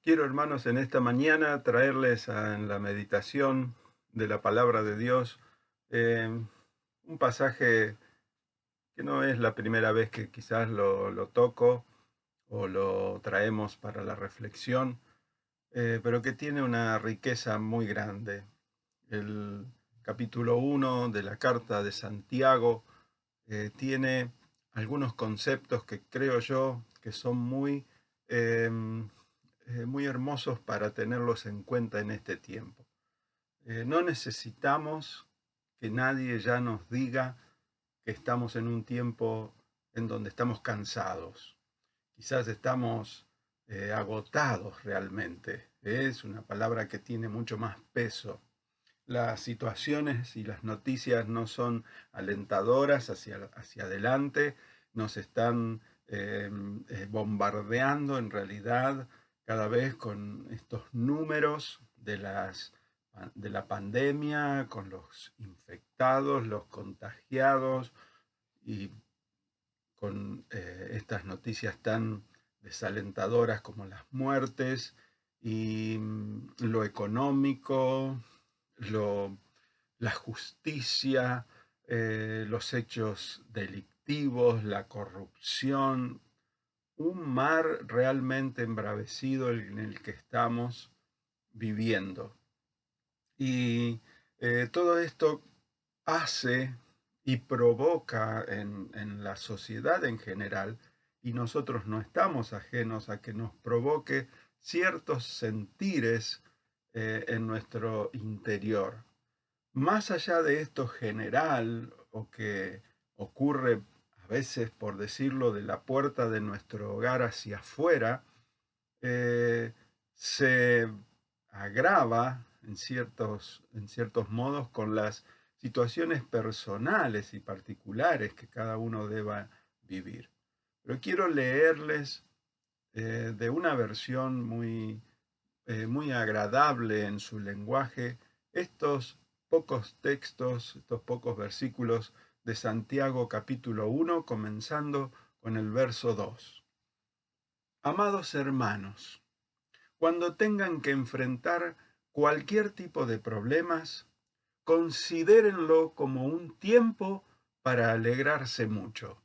Quiero, hermanos, en esta mañana traerles en la meditación de la palabra de Dios eh, un pasaje que no es la primera vez que quizás lo toco o lo traemos para la reflexión, pero que tiene una riqueza muy grande. El capítulo 1 de la carta de Santiago tiene algunos conceptos que creo yo que son muy hermosos para tenerlos en cuenta en este tiempo. No necesitamos que nadie ya nos diga que estamos en un tiempo en donde estamos cansados. Quizás estamos agotados realmente. Es una palabra que tiene mucho más peso. Las situaciones y las noticias no son alentadoras hacia adelante, nos están bombardeando en realidad cada vez con estos números de la pandemia, con los infectados, los contagiados y con estas noticias tan desalentadoras como las muertes y lo económico, lo, la justicia, los hechos delictivos, la corrupción, un mar realmente embravecido en el que estamos viviendo. Y todo esto hace y provoca en la sociedad en general, y nosotros no estamos ajenos a que nos provoque ciertos sentires en nuestro interior. Más allá de esto general o que ocurre a veces, por decirlo, de la puerta de nuestro hogar hacia afuera, eh, se agrava en ciertos modos con las situaciones personales y particulares que cada uno deba vivir. Pero quiero leerles de una versión muy agradable en su lenguaje estos pocos textos, estos pocos versículos de Santiago capítulo 1, comenzando con el verso 2. Amados hermanos, cuando tengan que enfrentar cualquier tipo de problemas, considérenlo como un tiempo para alegrarse mucho,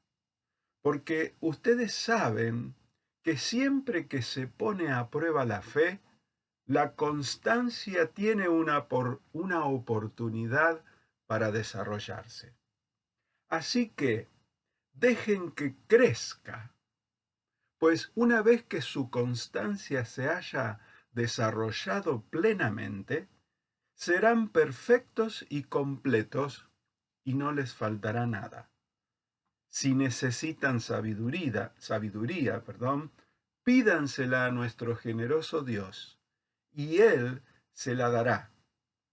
porque ustedes saben que siempre que se pone a prueba la fe, la constancia tiene una oportunidad para desarrollarse. Así que dejen que crezca, pues una vez que su constancia se haya desarrollado plenamente, serán perfectos y completos y no les faltará nada. Si necesitan sabiduría, pídansela a nuestro generoso Dios, y Él se la dará.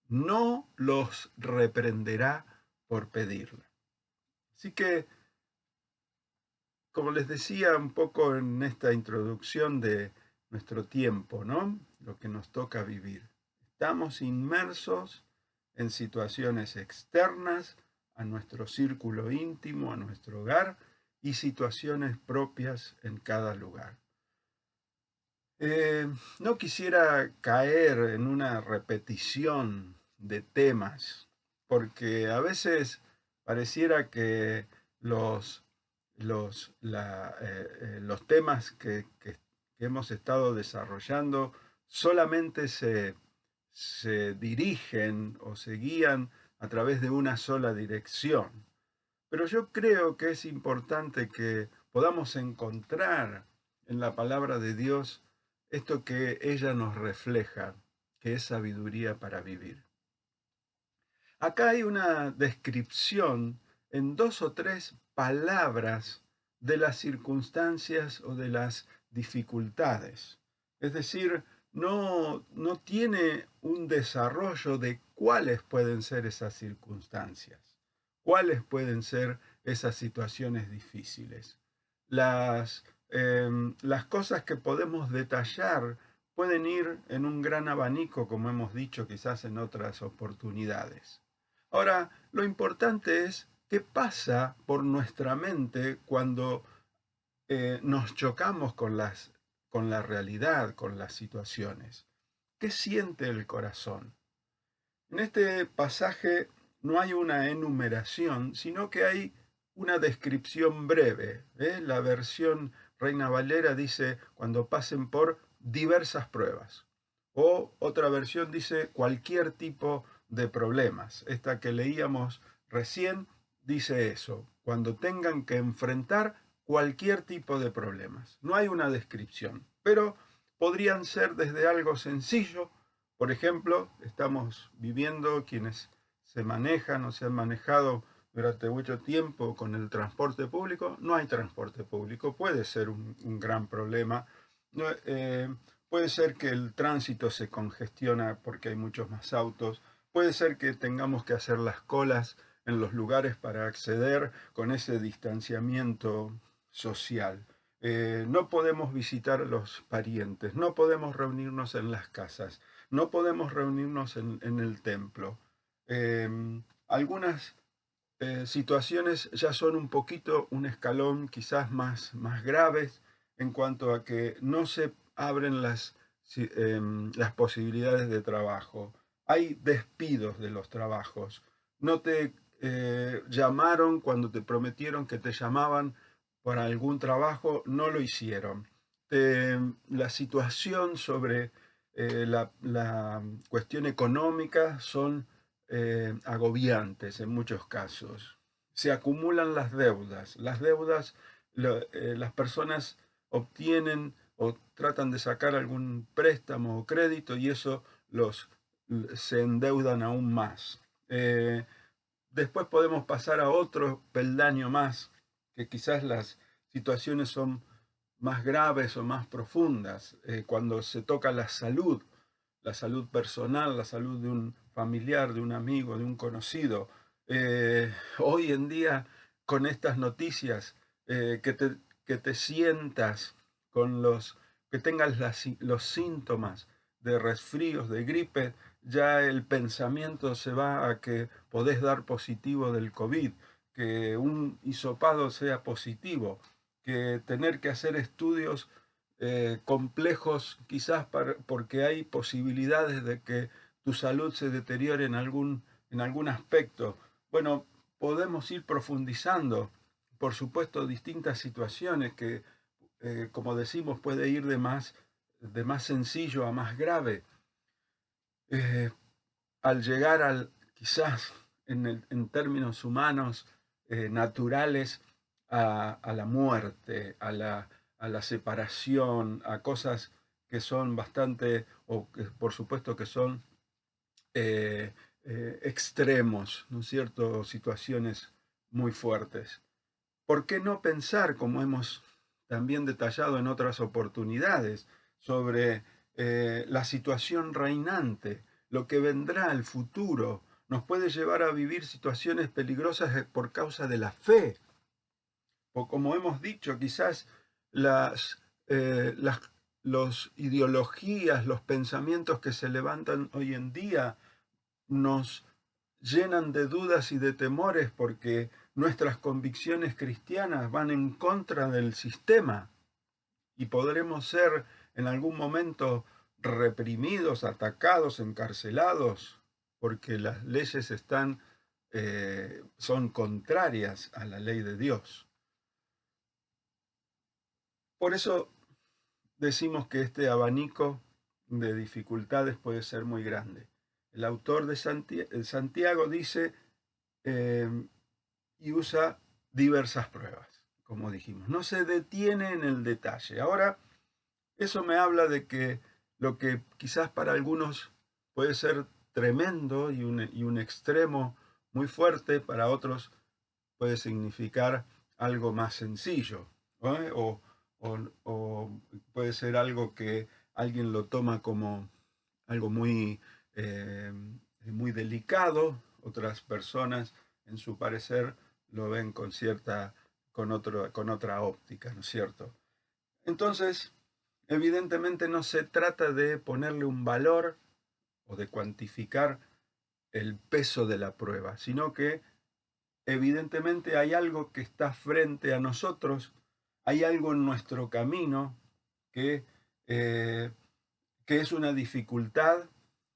No los reprenderá por pedirla. Así que, como les decía un poco en esta introducción de nuestro tiempo, ¿no? Lo que nos toca vivir. Estamos inmersos en situaciones externas a nuestro círculo íntimo, a nuestro hogar, y situaciones propias en cada lugar. No quisiera caer en una repetición de temas, porque a veces pareciera que los, los temas que hemos estado desarrollando solamente se dirigen o se guían a través de una sola dirección. Pero yo creo que es importante que podamos encontrar en la palabra de Dios esto que ella nos refleja, que es sabiduría para vivir. Acá hay una descripción en dos o tres palabras de las circunstancias o de las dificultades. Es decir, no tiene un desarrollo de cuáles pueden ser esas circunstancias, cuáles pueden ser esas situaciones difíciles. Las cosas que podemos detallar pueden ir en un gran abanico, como hemos dicho quizás en otras oportunidades. Ahora, lo importante es qué pasa por nuestra mente cuando nos chocamos con la realidad, con las situaciones. ¿Qué siente el corazón? En este pasaje no hay una enumeración, sino que hay una descripción breve. La versión Reina Valera dice cuando pasen por diversas pruebas. O otra versión dice cualquier tipo de problemas. Esta que leíamos recién dice eso, cuando tengan que enfrentar cualquier tipo de problemas. No hay una descripción, pero podrían ser desde algo sencillo. Por ejemplo, estamos viviendo quienes se manejan o se han manejado durante mucho tiempo con el transporte público. No hay transporte público, puede ser un gran problema. No, puede ser que el tránsito se congestiona porque hay muchos más autos. Puede ser que tengamos que hacer las colas en los lugares para acceder con ese distanciamiento social. No podemos visitar a los parientes, no podemos reunirnos en las casas, no podemos reunirnos en el templo. Algunas situaciones ya son un poquito un escalón quizás más graves en cuanto a que no se abren las posibilidades de trabajo. Hay despidos de los trabajos. No te llamaron cuando te prometieron que te llamaban para algún trabajo, no lo hicieron. La situación sobre la cuestión económica son agobiantes en muchos casos. Se acumulan las deudas. Las personas obtienen o tratan de sacar algún préstamo o crédito y eso se endeudan aún más. Después podemos pasar a otro peldaño más, que quizás las situaciones son más graves o más profundas, cuando se toca la salud personal, la salud de un familiar, de un amigo, de un conocido. Hoy en día, con estas noticias, que te sientas con que tengas los síntomas de resfríos, de gripe, ya el pensamiento se va a que podés dar positivo del COVID, que un hisopado sea positivo, que tener que hacer estudios complejos quizás porque hay posibilidades de que tu salud se deteriore en algún aspecto. Bueno, podemos ir profundizando, por supuesto, distintas situaciones que, como decimos, puede ir de más sencillo a más grave. Eh, Al llegar quizás en términos humanos, naturales, a la muerte, a la separación, a cosas que son bastante, o que por supuesto que son eh, extremos, ¿no es cierto? Situaciones muy fuertes. ¿Por qué no pensar, como hemos también detallado en otras oportunidades, sobre la situación reinante, lo que vendrá, el futuro? Nos puede llevar a vivir situaciones peligrosas por causa de la fe. O como hemos dicho, quizás las, las los ideologías, los pensamientos que se levantan hoy en día nos llenan de dudas y de temores porque nuestras convicciones cristianas van en contra del sistema y podremos ser en algún momento reprimidos, atacados, encarcelados, porque las leyes son contrarias a la ley de Dios. Por eso decimos que este abanico de dificultades puede ser muy grande. El autor de Santiago dice y usa diversas pruebas, como dijimos. No se detiene en el detalle. Ahora, eso me habla de que lo que quizás para algunos puede ser tremendo y un extremo muy fuerte, para otros puede significar algo más sencillo, ¿eh? O puede ser algo que alguien lo toma como algo muy delicado, otras personas en su parecer lo ven con otra óptica, ¿no es cierto? Entonces, evidentemente no se trata de ponerle un valor o de cuantificar el peso de la prueba, sino que evidentemente hay algo que está frente a nosotros, hay algo en nuestro camino que que es una dificultad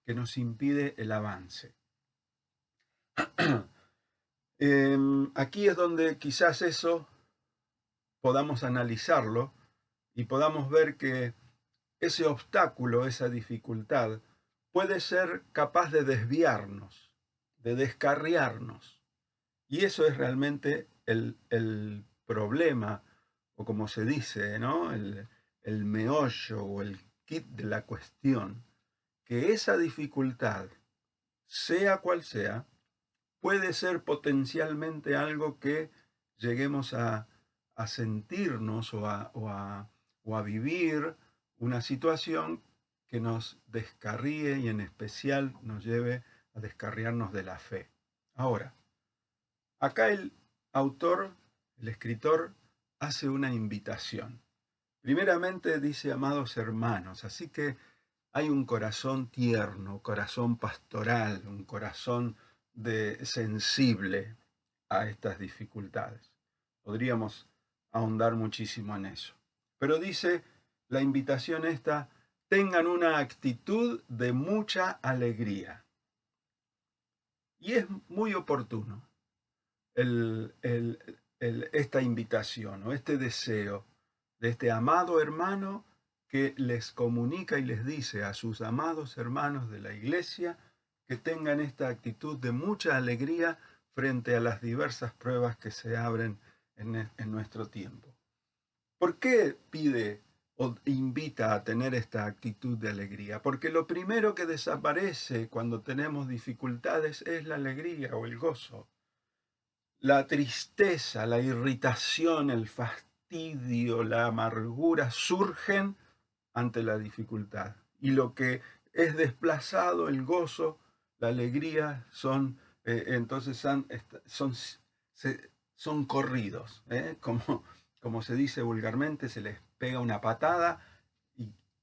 que nos impide el avance. Aquí es donde quizás eso podamos analizarlo y podamos ver que ese obstáculo, esa dificultad, puede ser capaz de desviarnos, de descarriarnos. Y eso es realmente el problema, o como se dice, ¿no? El meollo o el kit de la cuestión, que esa dificultad, sea cual sea, puede ser potencialmente algo que lleguemos a sentirnos o a vivir una situación que nos descarríe y en especial nos lleve a descarriarnos de la fe. Ahora, acá el autor, el escritor, hace una invitación. Primeramente dice, amados hermanos, así que hay un corazón tierno, corazón pastoral, un corazón sensible a estas dificultades. Podríamos ahondar muchísimo en eso. Pero dice la invitación esta, tengan una actitud de mucha alegría. Y es muy oportuno esta invitación o este deseo de este amado hermano que les comunica y les dice a sus amados hermanos de la iglesia que tengan esta actitud de mucha alegría frente a las diversas pruebas que se abren en nuestro tiempo. ¿Por qué pide o invita a tener esta actitud de alegría? Porque lo primero que desaparece cuando tenemos dificultades es la alegría o el gozo. La tristeza, la irritación, el fastidio, la amargura surgen ante la dificultad. Y lo que es desplazado, el gozo, la alegría, entonces son corridos. Como se dice vulgarmente, se les pega una patada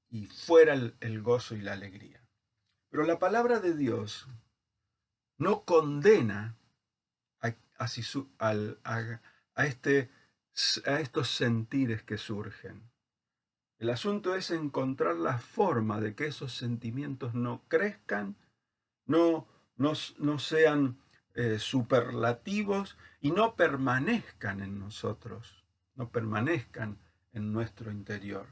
y fuera el gozo y la alegría. Pero la palabra de Dios no condena a estos sentires que surgen. El asunto es encontrar la forma de que esos sentimientos no crezcan, no sean superlativos y no permanezcan en nosotros, no permanezcan en nuestro interior.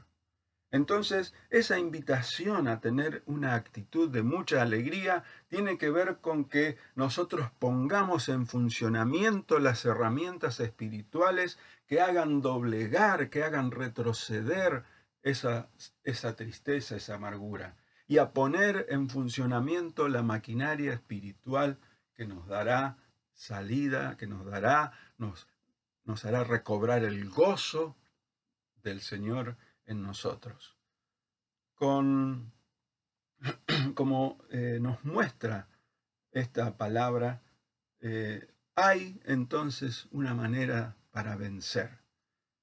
Entonces, esa invitación a tener una actitud de mucha alegría tiene que ver con que nosotros pongamos en funcionamiento las herramientas espirituales que hagan doblegar, que hagan retroceder esa tristeza, esa amargura, y a poner en funcionamiento la maquinaria espiritual que nos dará salida, que nos hará recobrar el gozo del Señor en nosotros. Como nos muestra esta palabra, hay entonces una manera para vencer.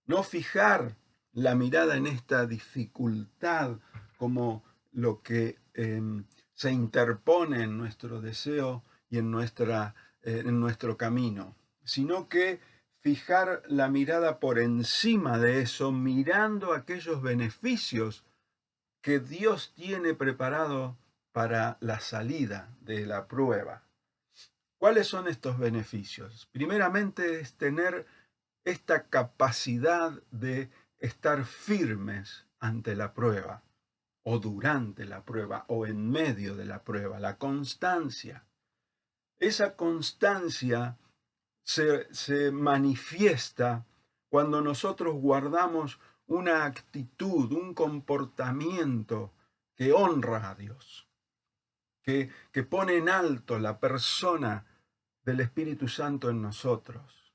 No fijar la mirada en esta dificultad como lo que se interpone en nuestro deseo y en nuestro camino, sino que fijar la mirada por encima de eso, mirando aquellos beneficios que Dios tiene preparado para la salida de la prueba. ¿Cuáles son estos beneficios? Primeramente es tener esta capacidad de estar firmes ante la prueba, o durante la prueba, o en medio de la prueba, la constancia. Esa constancia se manifiesta cuando nosotros guardamos una actitud, un comportamiento que honra a Dios, que pone en alto la persona del Espíritu Santo en nosotros.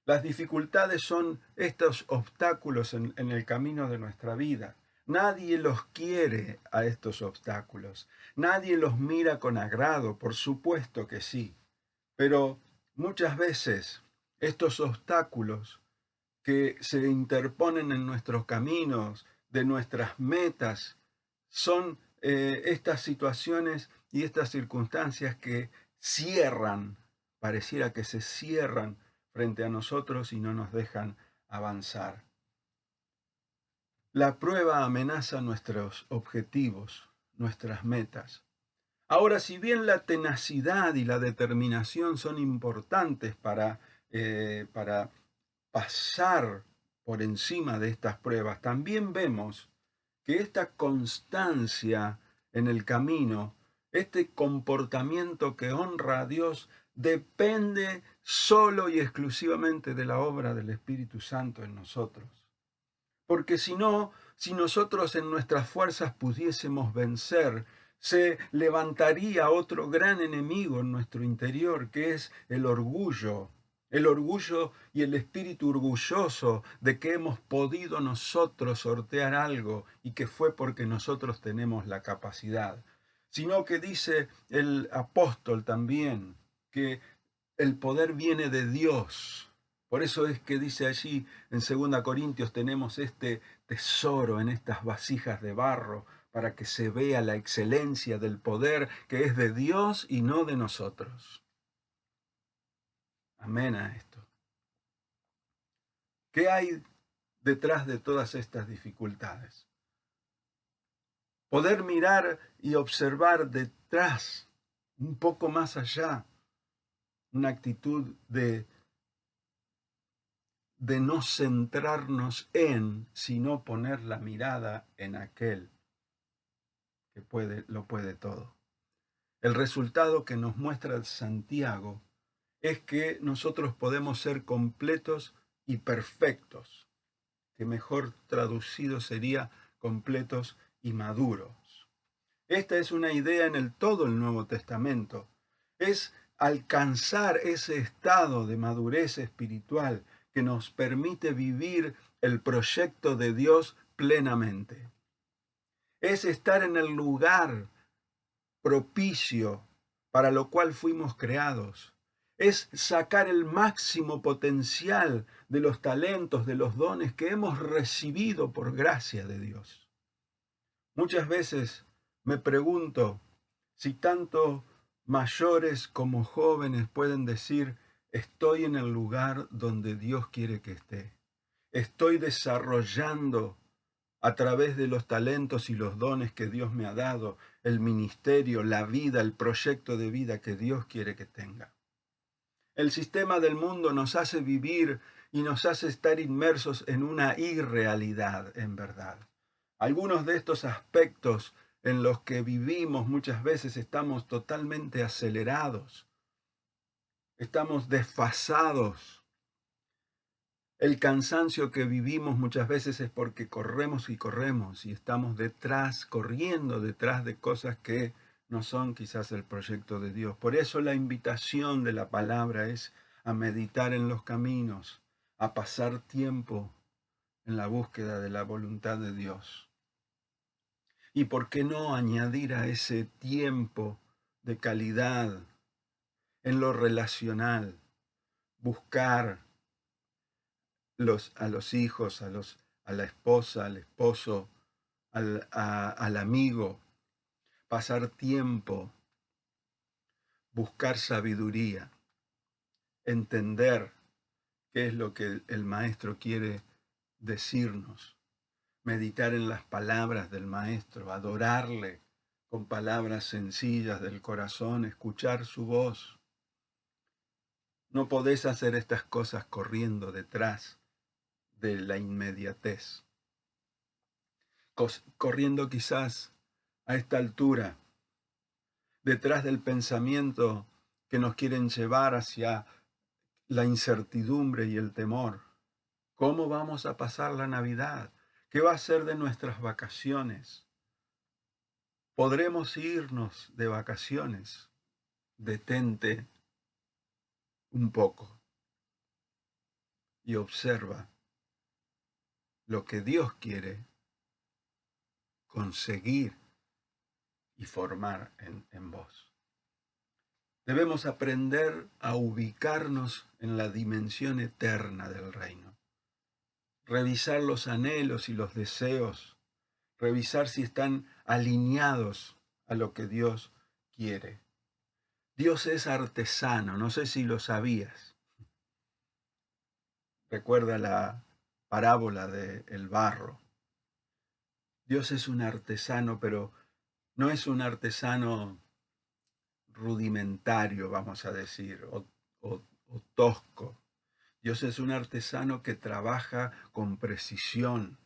Las dificultades son estos obstáculos en el camino de nuestra vida. Nadie los quiere a estos obstáculos. Nadie los mira con agrado, por supuesto que sí. Pero muchas veces estos obstáculos que se interponen en nuestros caminos, de nuestras metas, son estas situaciones y estas circunstancias que cierran, pareciera que se cierran frente a nosotros y no nos dejan avanzar. La prueba amenaza nuestros objetivos, nuestras metas. Ahora, si bien la tenacidad y la determinación son importantes para pasar por encima de estas pruebas, también vemos que esta constancia en el camino, este comportamiento que honra a Dios, depende solo y exclusivamente de la obra del Espíritu Santo en nosotros. Porque si no, si nosotros en nuestras fuerzas pudiésemos vencer, se levantaría otro gran enemigo en nuestro interior, que es el orgullo y el espíritu orgulloso de que hemos podido nosotros sortear algo y que fue porque nosotros tenemos la capacidad. Sino que dice el apóstol también que el poder viene de Dios. Por eso es que dice allí en 2 Corintios tenemos este tesoro en estas vasijas de barro para que se vea la excelencia del poder que es de Dios y no de nosotros. Amén a esto. ¿Qué hay detrás de todas estas dificultades? Poder mirar y observar detrás, un poco más allá, una actitud de no centrarnos en, sino poner la mirada en aquel que lo puede todo. El resultado que nos muestra Santiago es que nosotros podemos ser completos y perfectos, que mejor traducido sería completos y maduros. Esta es una idea en todo el Nuevo Testamento. Es alcanzar ese estado de madurez espiritual que nos permite vivir el proyecto de Dios plenamente. Es estar en el lugar propicio para lo cual fuimos creados. Es sacar el máximo potencial de los talentos, de los dones que hemos recibido por gracia de Dios. Muchas veces me pregunto si tanto mayores como jóvenes pueden decir, estoy en el lugar donde Dios quiere que esté. Estoy desarrollando a través de los talentos y los dones que Dios me ha dado, el ministerio, la vida, el proyecto de vida que Dios quiere que tenga. El sistema del mundo nos hace vivir y nos hace estar inmersos en una irrealidad, en verdad. Algunos de estos aspectos en los que vivimos muchas veces estamos totalmente acelerados, estamos desfasados. El cansancio que vivimos muchas veces es porque corremos y estamos corriendo detrás de cosas que no son quizás el proyecto de Dios. Por eso la invitación de la palabra es a meditar en los caminos, a pasar tiempo en la búsqueda de la voluntad de Dios. Y por qué no añadir a ese tiempo de calidad en lo relacional, buscar a los hijos, a la esposa, al esposo, al amigo, pasar tiempo, buscar sabiduría, entender qué es lo que el maestro quiere decirnos, meditar en las palabras del maestro, adorarle con palabras sencillas del corazón, escuchar su voz. No podés hacer estas cosas corriendo detrás de la inmediatez, corriendo quizás a esta altura, detrás del pensamiento que nos quieren llevar hacia la incertidumbre y el temor. ¿Cómo vamos a pasar la Navidad? ¿Qué va a ser de nuestras vacaciones? ¿Podremos irnos de vacaciones? Detente un poco y observa lo que Dios quiere conseguir y formar en vos. Debemos aprender a ubicarnos en la dimensión eterna del reino. Revisar los anhelos y los deseos. Revisar si están alineados a lo que Dios quiere. Dios es artesano, no sé si lo sabías. Recuerda la parábola del barro. Dios es un artesano, pero no es un artesano rudimentario, vamos a decir, o tosco. Dios es un artesano que trabaja con precisión.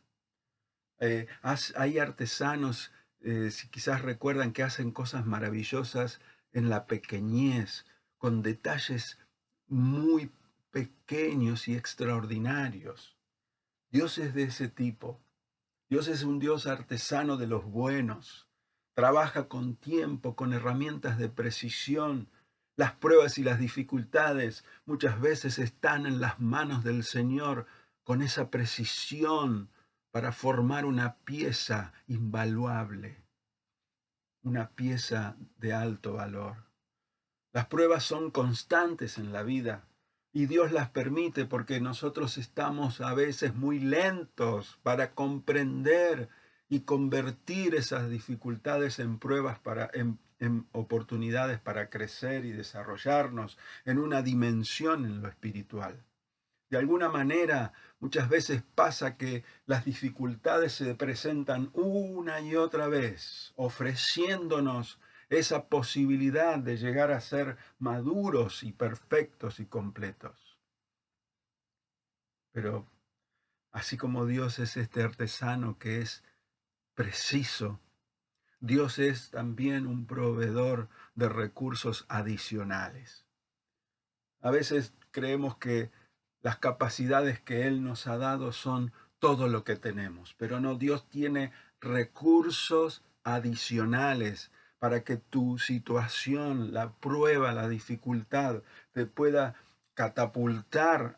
Hay artesanos, si quizás recuerdan, que hacen cosas maravillosas en la pequeñez, con detalles muy pequeños y extraordinarios. Dios es de ese tipo. Dios es un Dios artesano de los buenos. Trabaja con tiempo, con herramientas de precisión. Las pruebas y las dificultades muchas veces están en las manos del Señor con esa precisión para formar una pieza invaluable, una pieza de alto valor. Las pruebas son constantes en la vida y Dios las permite porque nosotros estamos a veces muy lentos para comprender y convertir esas dificultades en pruebas en oportunidades para crecer y desarrollarnos en una dimensión en lo espiritual. De alguna manera, muchas veces pasa que las dificultades se presentan una y otra vez, ofreciéndonos esa posibilidad de llegar a ser maduros y perfectos y completos. Pero así como Dios es este artesano que es preciso, Dios es también un proveedor de recursos adicionales. A veces creemos que las capacidades que Él nos ha dado son todo lo que tenemos, pero no, Dios tiene recursos adicionales para que tu situación, la prueba, la dificultad, te pueda catapultar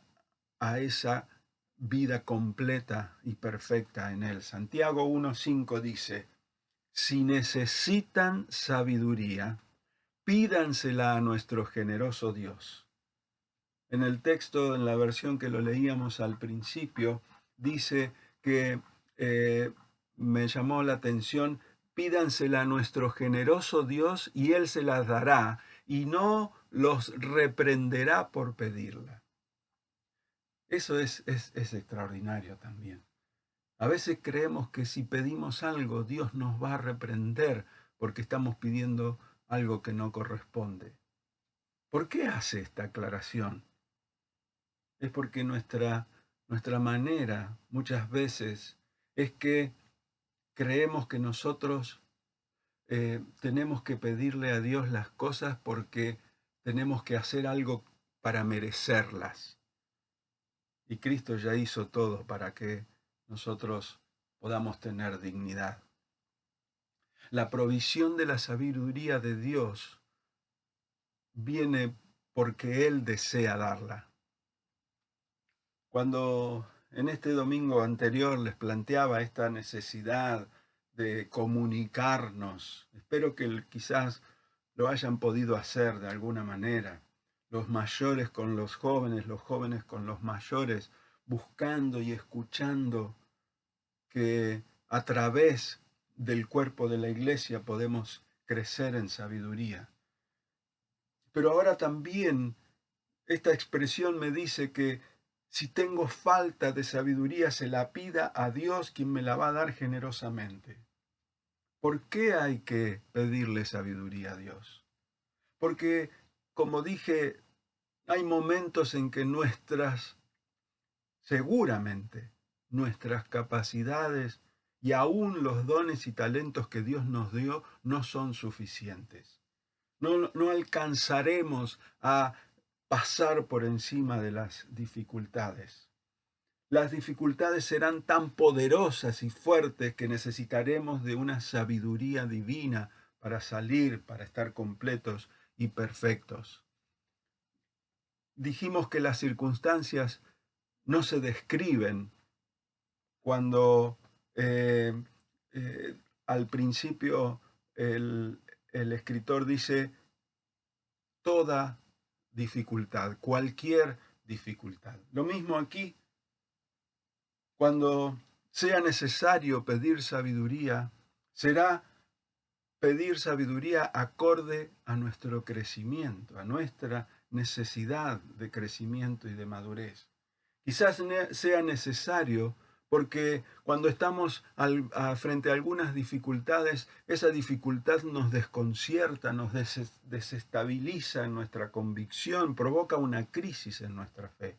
a esa vida completa y perfecta en Él. Santiago 1:5 dice, si necesitan sabiduría, pídansela a nuestro generoso Dios. En el texto, en la versión que lo leíamos al principio, dice que me llamó la atención, pídansela a nuestro generoso Dios y Él se las dará y no los reprenderá por pedirla. Eso es extraordinario también. A veces creemos que si pedimos algo, Dios nos va a reprender porque estamos pidiendo algo que no corresponde. ¿Por qué hace esta aclaración? Es porque nuestra manera muchas veces es que creemos que nosotros tenemos que pedirle a Dios las cosas porque tenemos que hacer algo para merecerlas. Y Cristo ya hizo todo para que nosotros podamos tener dignidad. La provisión de la sabiduría de Dios viene porque Él desea darla. Cuando en este domingo anterior les planteaba esta necesidad de comunicarnos, espero que quizás lo hayan podido hacer de alguna manera, los mayores con los jóvenes con los mayores, buscando y escuchando que a través del cuerpo de la iglesia podemos crecer en sabiduría. Pero ahora también esta expresión me dice que si tengo falta de sabiduría, se la pida a Dios, quien me la va a dar generosamente. ¿Por qué hay que pedirle sabiduría a Dios? Porque, como dije, hay momentos en que seguramente, nuestras capacidades y aún los dones y talentos que Dios nos dio no son suficientes. No alcanzaremos a pasar por encima de las dificultades. Las dificultades serán tan poderosas y fuertes que necesitaremos de una sabiduría divina para salir, para estar completos y perfectos. Dijimos que las circunstancias no se describen cuando al principio el escritor dice toda dificultad, cualquier dificultad. Lo mismo aquí, cuando sea necesario pedir sabiduría, será pedir sabiduría acorde a nuestro crecimiento, a nuestra necesidad de crecimiento y de madurez. Quizás sea necesario porque cuando estamos frente a algunas dificultades, esa dificultad nos desconcierta, nos desestabiliza en nuestra convicción, provoca una crisis en nuestra fe.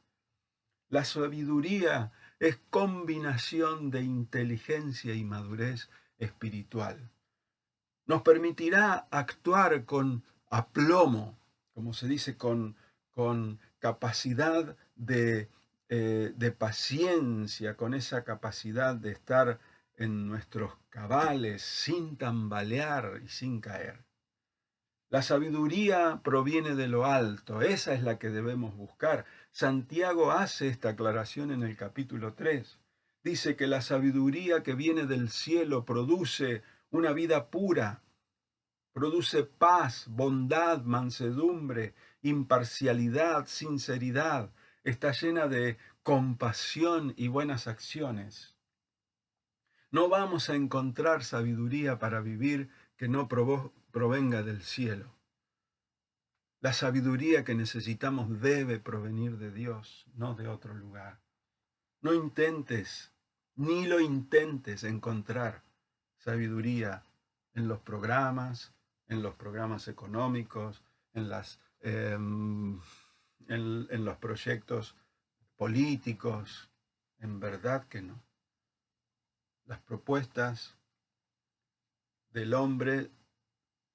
La sabiduría es combinación de inteligencia y madurez espiritual. Nos permitirá actuar con aplomo, como se dice, con capacidad de paciencia, con esa capacidad de estar en nuestros cabales sin tambalear y sin caer. La sabiduría proviene de lo alto, esa es la que debemos buscar. Santiago hace esta aclaración en el capítulo 3. Dice que la sabiduría que viene del cielo produce una vida pura, produce paz, bondad, mansedumbre, imparcialidad, sinceridad. Está llena de compasión y buenas acciones. No vamos a encontrar sabiduría para vivir que no provenga del cielo. La sabiduría que necesitamos debe provenir de Dios, no de otro lugar. No intentes, ni lo intentes encontrar sabiduría en los programas económicos, en los proyectos políticos. En verdad que no. Las propuestas del hombre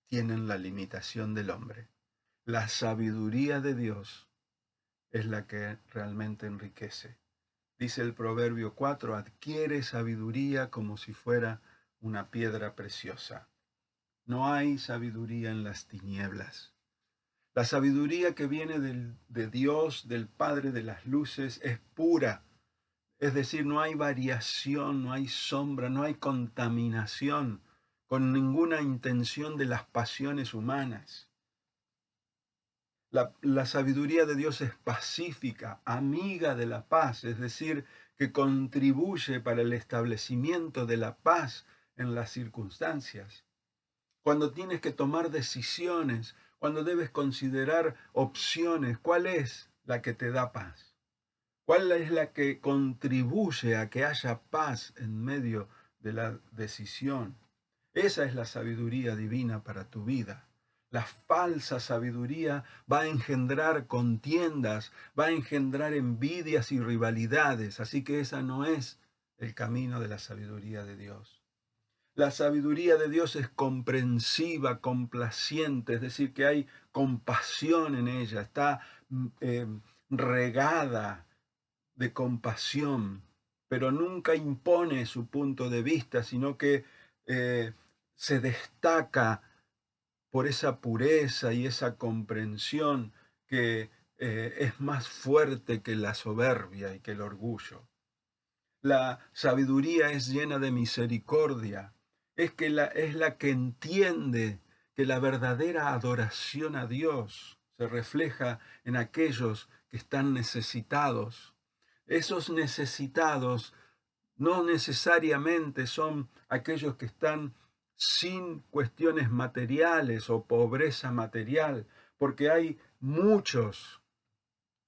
tienen la limitación del hombre. La sabiduría de Dios es la que realmente enriquece. Dice el Proverbio 4, adquiere sabiduría como si fuera una piedra preciosa. No hay sabiduría en las tinieblas. La sabiduría que viene de Dios, del Padre de las luces, es pura. Es decir, no hay variación, no hay sombra, no hay contaminación con ninguna intención de las pasiones humanas. La sabiduría de Dios es pacífica, amiga de la paz, es decir, que contribuye para el establecimiento de la paz en las circunstancias. Cuando tienes que tomar decisiones, cuando debes considerar opciones, ¿cuál es la que te da paz? ¿Cuál es la que contribuye a que haya paz en medio de la decisión? Esa es la sabiduría divina para tu vida. La falsa sabiduría va a engendrar contiendas, va a engendrar envidias y rivalidades, así que esa no es el camino de la sabiduría de Dios. La sabiduría de Dios es comprensiva, complaciente, es decir, que hay compasión en ella, está eh, regada de compasión, pero nunca impone su punto de vista, sino que eh, se destaca por esa pureza y esa comprensión que es más fuerte que la soberbia y que el orgullo. La sabiduría es llena de misericordia, es la que entiende que la verdadera adoración a Dios se refleja en aquellos que están necesitados. Esos necesitados no necesariamente son aquellos que están sin cuestiones materiales o pobreza material, porque hay muchos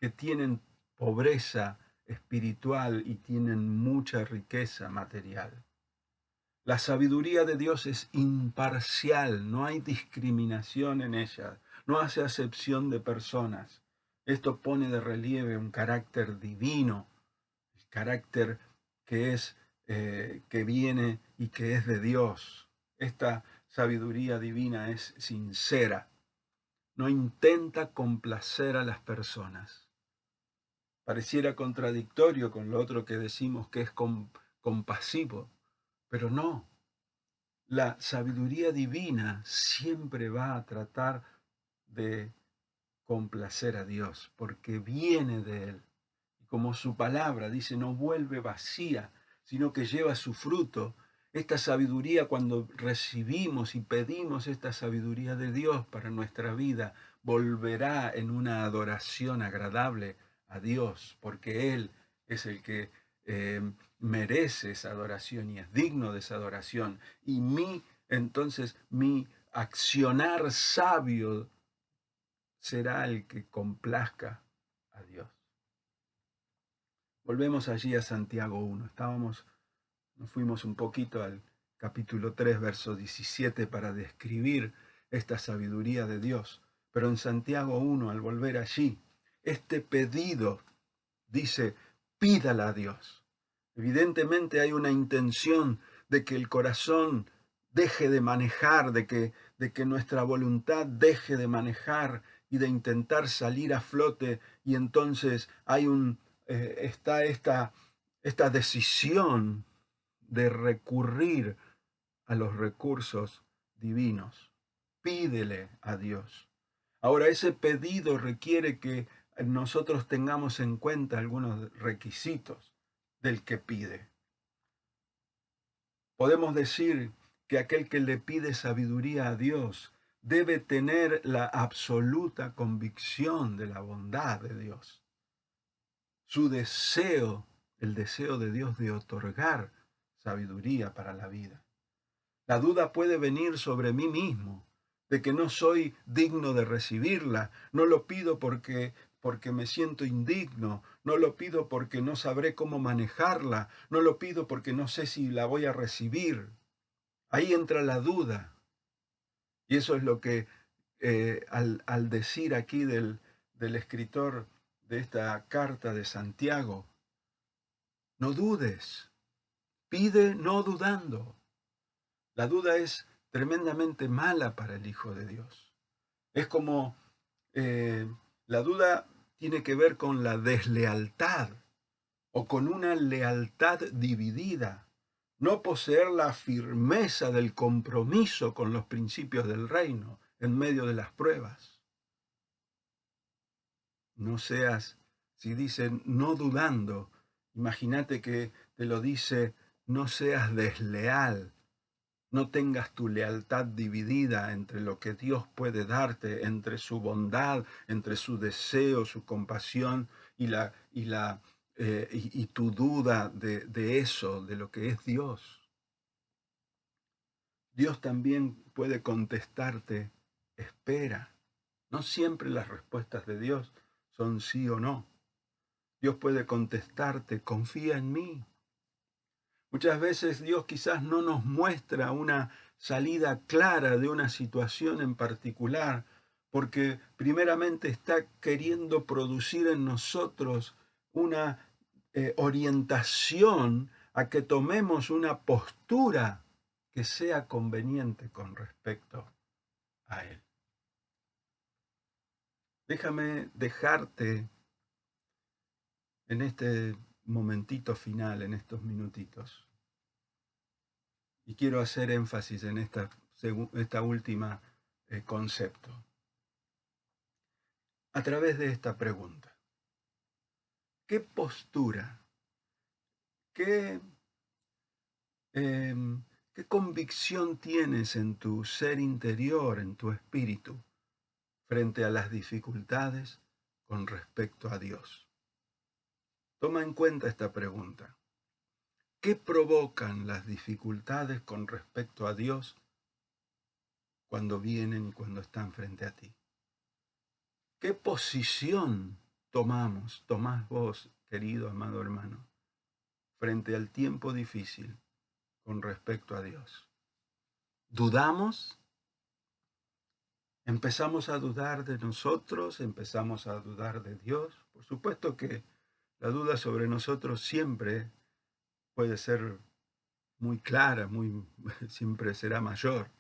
que tienen pobreza espiritual y tienen mucha riqueza material. La sabiduría de Dios es imparcial, no hay discriminación en ella, no hace acepción de personas. Esto pone de relieve un carácter divino, el carácter que es que viene y que es de Dios. Esta sabiduría divina es sincera, no intenta complacer a las personas. Pareciera contradictorio con lo otro que decimos que es compasivo, pero no. La sabiduría divina siempre va a tratar de complacer a Dios, porque viene de Él. Y como su palabra dice, no vuelve vacía, sino que lleva su fruto. Esta sabiduría, cuando recibimos y pedimos esta sabiduría de Dios para nuestra vida, volverá en una adoración agradable a Dios, porque Él es el que merece esa adoración y es digno de esa adoración. Y entonces, mi accionar sabio será el que complazca a Dios. Volvemos allí a Santiago 1. Nos fuimos un poquito al capítulo 3, verso 17 para describir esta sabiduría de Dios. Pero en Santiago 1, al volver allí, este pedido dice, pídala a Dios. Evidentemente hay una intención de que el corazón deje de manejar, de que nuestra voluntad deje de manejar y de intentar salir a flote, y entonces está esta decisión de recurrir a los recursos divinos. Pídele a Dios. Ahora, ese pedido requiere que nosotros tengamos en cuenta algunos requisitos del que pide. Podemos decir que aquel que le pide sabiduría a Dios debe tener la absoluta convicción de la bondad de Dios. Su deseo, el deseo de Dios de otorgar sabiduría para la vida. La duda puede venir sobre mí mismo, de que no soy digno de recibirla. No lo pido porque me siento indigno, no lo pido porque no sabré cómo manejarla, no lo pido porque no sé si la voy a recibir. Ahí entra la duda. Y eso es lo que al decir aquí del escritor de esta carta de Santiago, no dudes, pide no dudando. La duda es tremendamente mala para el Hijo de Dios. Es como la duda tiene que ver con la deslealtad o con una lealtad dividida, no poseer la firmeza del compromiso con los principios del reino en medio de las pruebas. No seas, si dicen no dudando, imagínate que te lo dice, no seas desleal. No tengas tu lealtad dividida entre lo que Dios puede darte, entre su bondad, entre su deseo, su compasión y tu duda de eso, de lo que es Dios. Dios también puede contestarte, espera. No siempre las respuestas de Dios son sí o no. Dios puede contestarte, confía en mí. Muchas veces Dios quizás no nos muestra una salida clara de una situación en particular, porque primeramente está queriendo producir en nosotros una orientación a que tomemos una postura que sea conveniente con respecto a Él. Déjame dejarte en este momentito final, en estos minutitos. Y quiero hacer énfasis en esta última concepto. A través de esta pregunta. ¿Qué postura, qué, qué convicción tienes en tu ser interior, en tu espíritu, frente a las dificultades con respecto a Dios? Toma en cuenta esta pregunta. ¿Qué provocan las dificultades con respecto a Dios cuando vienen y cuando están frente a ti? ¿Qué posición tomás vos, querido amado hermano, frente al tiempo difícil con respecto a Dios? ¿Dudamos? ¿Empezamos a dudar de nosotros? ¿Empezamos a dudar de Dios? Por supuesto que la duda sobre nosotros siempre puede ser muy clara, siempre será mayor.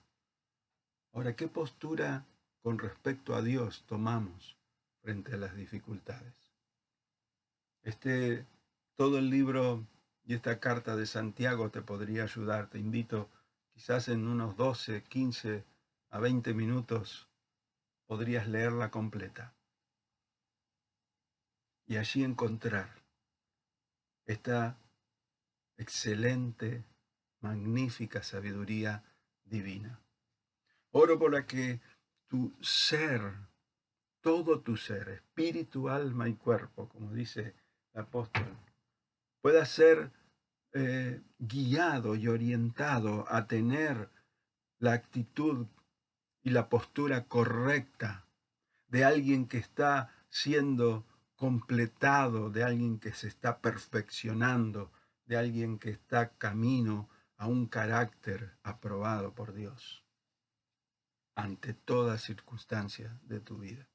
Ahora, ¿qué postura con respecto a Dios tomamos frente a las dificultades? Todo el libro y esta carta de Santiago te podría ayudar. Te invito, quizás en unos 12, 15 a 20 minutos podrías leerla completa y allí encontrar esta excelente, magnífica sabiduría divina. Oro por la que tu ser, todo tu ser, espíritu, alma y cuerpo, como dice el apóstol, pueda ser guiado y orientado a tener la actitud y la postura correcta de alguien que está siendo completado, de alguien que se está perfeccionando, de alguien que está camino a un carácter aprobado por Dios ante toda circunstancia de tu vida.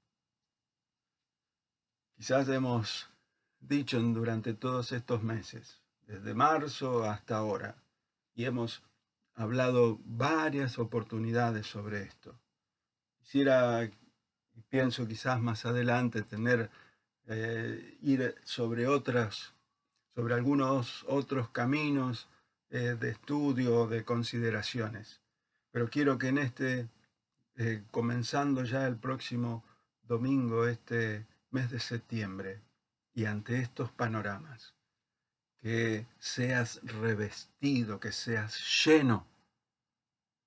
Quizás hemos dicho durante todos estos meses, desde marzo hasta ahora, y hemos hablado varias oportunidades sobre esto. Quisiera, y pienso quizás más adelante, ir sobre algunos otros caminos de estudio, de consideraciones. Pero quiero que comenzando ya el próximo domingo, este mes de septiembre, y ante estos panoramas, que seas revestido, que seas lleno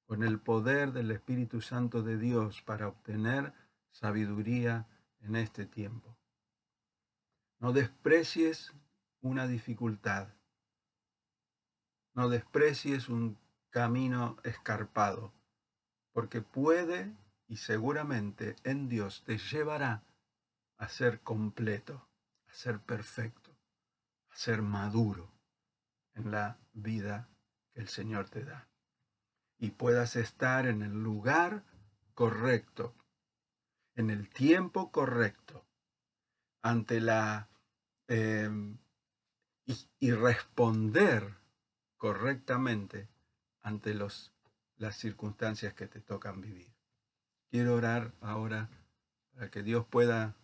con el poder del Espíritu Santo de Dios para obtener sabiduría en este tiempo. No desprecies una dificultad, no desprecies un camino escarpado, porque puede y seguramente en Dios te llevará a ser completo, a ser perfecto, a ser maduro en la vida que el Señor te da. Y puedas estar en el lugar correcto, en el tiempo correcto, ante y responder correctamente ante las circunstancias que te tocan vivir. Quiero orar ahora para que Dios pueda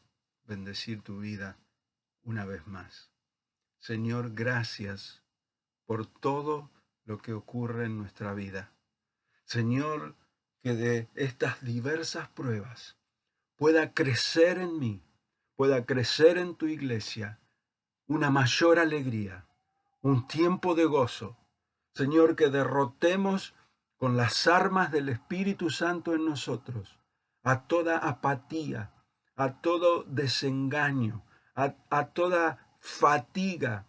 bendecir tu vida una vez más. Señor, gracias por todo lo que ocurre en nuestra vida. Señor, que de estas diversas pruebas pueda crecer en mí, pueda crecer en tu iglesia una mayor alegría, un tiempo de gozo. Señor, que derrotemos con las armas del Espíritu Santo en nosotros a toda apatía, a todo desengaño, a toda fatiga.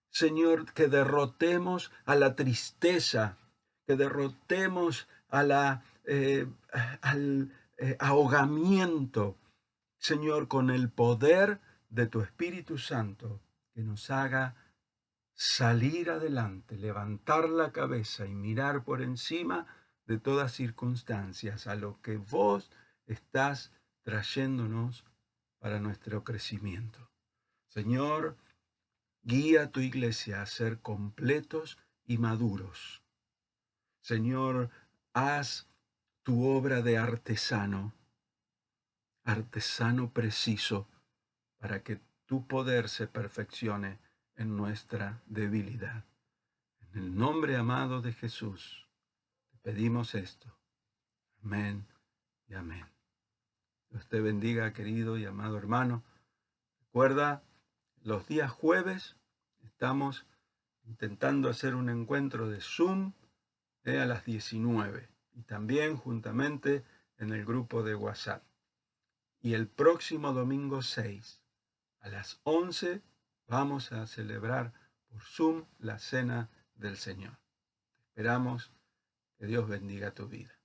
Señor, que derrotemos a la tristeza, que derrotemos al ahogamiento, Señor, con el poder de tu Espíritu Santo, que nos haga salir adelante, levantar la cabeza y mirar por encima de todas circunstancias a lo que vos estás trayéndonos para nuestro crecimiento. Señor, guía a tu iglesia a ser completos y maduros. Señor, haz tu obra de artesano preciso, para que tu poder se perfeccione en nuestra debilidad. En el nombre amado de Jesús, te pedimos esto. Amén y amén. Dios te bendiga, querido y amado hermano. Recuerda, los días jueves estamos intentando hacer un encuentro de Zoom a las 19 y también juntamente en el grupo de WhatsApp. Y el próximo domingo 6 a las 11 vamos a celebrar por Zoom la Cena del Señor. Esperamos que Dios bendiga tu vida.